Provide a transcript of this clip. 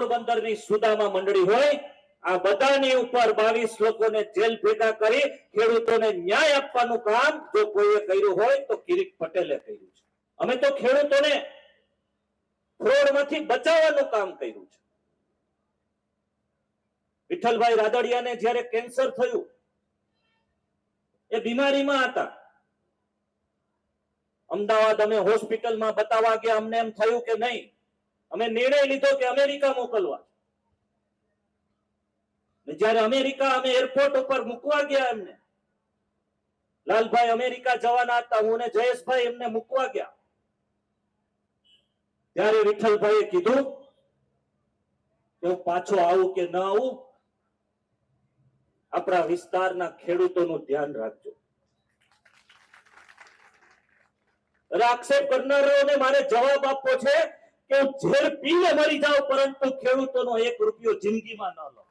પોરબંદરની સુદામા મંડળી હોય, આ બધાની ઉપર 22 લોકોને જેલ ભેગા કરી ખેડૂતોને ન્યાય આપવાનું કામ જો કોઈએ કર્યું હોય તો કિરીટ પટેલે કર્યું છે. અમે તો ખેડૂતોને ફ્રોડમાંથી બચાવવાનું કામ કર્યું છે. વિઠ્ઠલભાઈ રાદડિયાને જ્યારે કેન્સર થયું, એ બીમારીમાં હતા, અમદાવાદ અમે હોસ્પિટલમાં બતાવવા ગયા, અમને એમ થયું કે નહીં, અમે નિર્ણય લીધો કે અમેરિકા મોકલવા. જ્યારે અમેરિકા અમે એરપોર્ટ ઉપર મૂકવા ગયા, એમને લાલભાઈ અમેરિકા જવાના હતા, હું ને જયેશભાઈ એમને મૂકવા ગયા, ત્યારે વિઠ્ઠલભાઈએ કીધું કે હું પાછો આવું કે ન આવું, આપણા વિસ્તારના ખેડૂતોનું ધ્યાન રાખજો. આક્ષેપ કરનારાઓને મારે જવાબ આપવો છે કે હું ઝેર પીને મરી જાઉં, પરંતુ ખેડૂતોનો 1 રૂપિયો જિંદગીમાં ન લઉં.